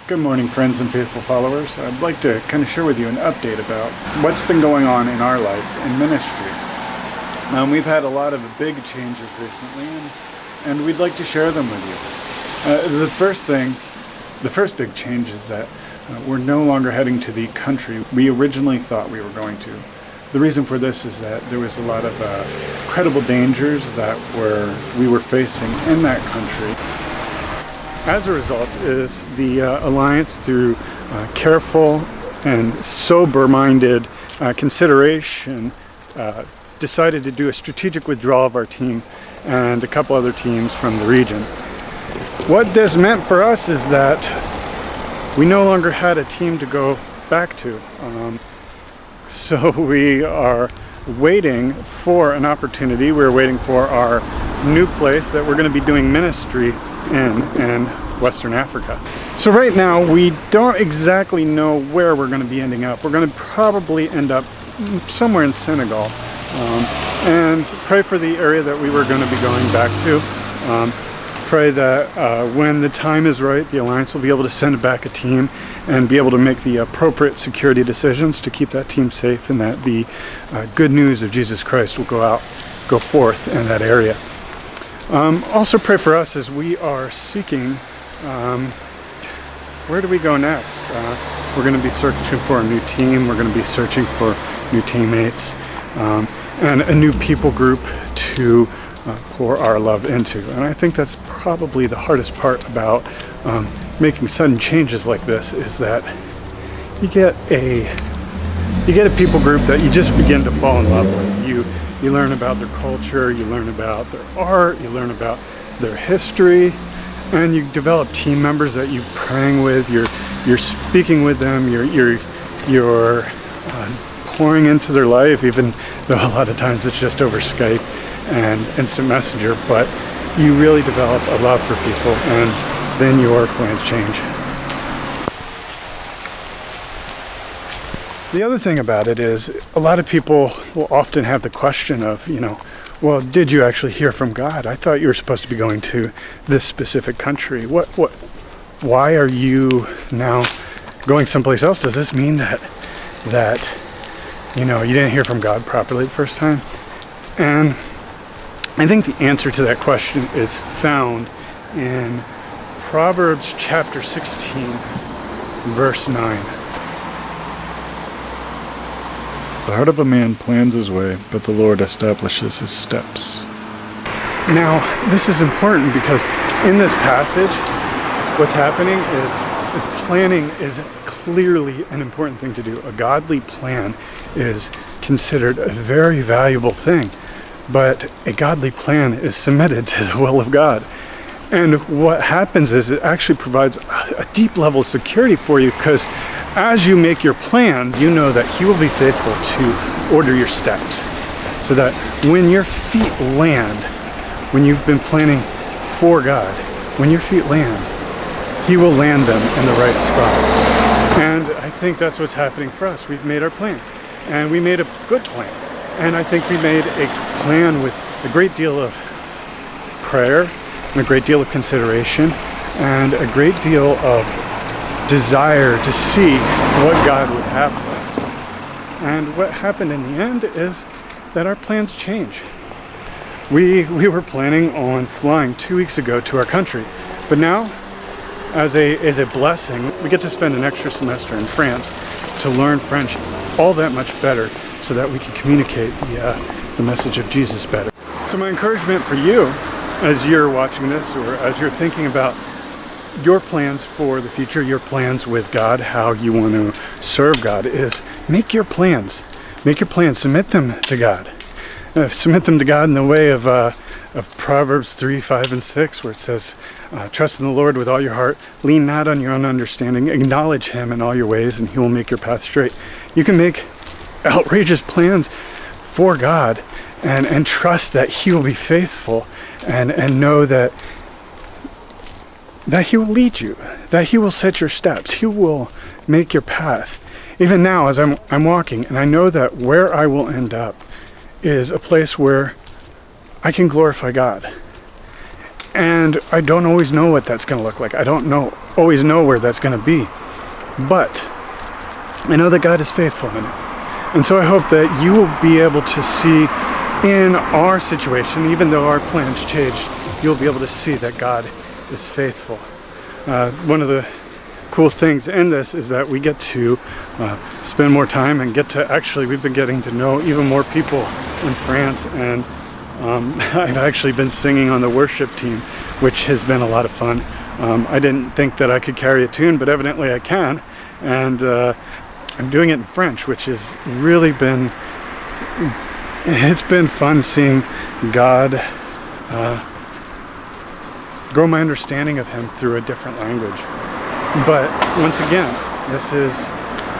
Good morning, friends and faithful followers. I'd like to kind of share with you an update about what's been going on in our life in ministry. We've had a lot of big changes recently, and we'd like to share them with you. The first big change is that we're no longer heading to the country we originally thought we were going to. The reason for this is that there was a lot of credible dangers that we were facing in that country. As a result is the Alliance, through careful and sober-minded consideration, decided to do a strategic withdrawal of our team and a couple other teams from the region. What this meant for us is that we no longer had a team to go back to. So we are waiting for an opportunity. We're waiting for our new place that we're going to be doing ministry in Western Africa. So right now we don't exactly know where we're going to be ending up. We're going to probably end up somewhere in Senegal, and pray for the area that we were going to be going back to. Pray that when the time is right, the Alliance will be able to send back a team and be able to make the appropriate security decisions to keep that team safe, and that the good news of Jesus Christ will go forth in that area. Also pray for us as we are seeking, where do we go next? We're going to be searching for a new team. We're going to be searching for new teammates, and a new people group to pour our love into. And I think that's probably the hardest part about making sudden changes like this, is that you get a people group that you just begin to fall in love with. You learn about their culture, you learn about their art, you learn about their history, and you develop team members that you're praying with. You're speaking with them. You're pouring into their life, even though a lot of times it's just over Skype and instant messenger. But you really develop a love for people, and then your plans change. The other thing about it is, a lot of people will often have the question of, well, did you actually hear from God? I thought you were supposed to be going to this specific country. Why are you now going someplace else? Does this mean that you didn't hear from God properly the first time? And I think the answer to that question is found in Proverbs chapter 16, verse 9. The heart of a man plans his way, but the Lord establishes his steps. Now, this is important because in this passage, what's happening is planning is clearly an important thing to do. A godly plan is considered a very valuable thing, but a godly plan is submitted to the will of God. And what happens is it actually provides a deep level of security for you, because as you make your plans, you know that He will be faithful to order your steps, so that when your feet land, when you've been planning for God, when your feet land, He will land them in the right spot. And I think that's what's happening for us. We've made our plan, and we made a good plan. And I think we made a plan with a great deal of prayer, and a great deal of consideration, and a great deal of desire to see what God would have for us. And what happened in the end is that our plans change. We were planning on flying 2 weeks ago to our country, but now, as a blessing, we get to spend an extra semester in France to learn French all that much better, so that we can communicate the message of Jesus better. So my encouragement for you, as you're watching this, or as you're thinking about your plans for the future, your plans with God, how you want to serve God, is make your plans. Make your plans. Submit them to God. Submit them to God in the way of Proverbs 3, 5, and 6, where it says, trust in the Lord with all your heart, lean not on your own understanding, acknowledge Him in all your ways, and He will make your path straight. You can make outrageous plans for God and trust that He will be faithful, and know that He will lead you, that He will set your steps, He will make your path. Even now, as I'm walking, and I know that where I will end up is a place where I can glorify God. And I don't always know what that's going to look like. I don't always know where that's going to be. But I know that God is faithful in it. And so I hope that you will be able to see in our situation, even though our plans change, you'll be able to see that God is faithful. One of the cool things in this is that we get to spend more time and we've been getting to know even more people in France, and I've actually been singing on the worship team, which has been a lot of fun. I didn't think that I could carry a tune, but evidently I can, and I'm doing it in French, which has really been fun seeing God grow my understanding of him through a different language. But once again, this is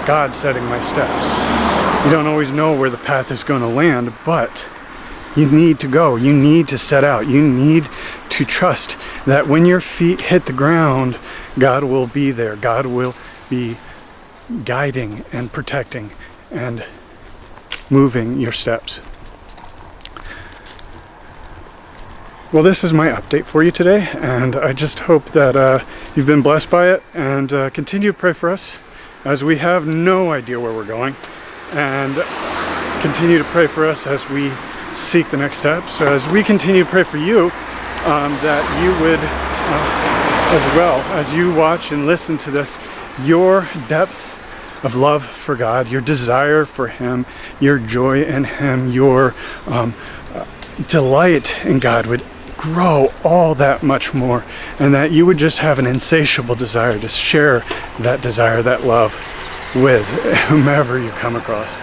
God setting my steps. You don't always know where the path is going to land, but you need to go. You need to set out. You need to trust that when your feet hit the ground, God will be there. God will be guiding and protecting and moving your steps. Well, this is my update for you today, and I just hope that you've been blessed by it, and continue to pray for us as we have no idea where we're going, and continue to pray for us as we seek the next steps, as we continue to pray for you, that you would, as well as you watch and listen to this, your depth of love for God, your desire for him, your joy in him, your delight in God would grow all that much more, and that you would just have an insatiable desire to share that desire, that love with whomever you come across.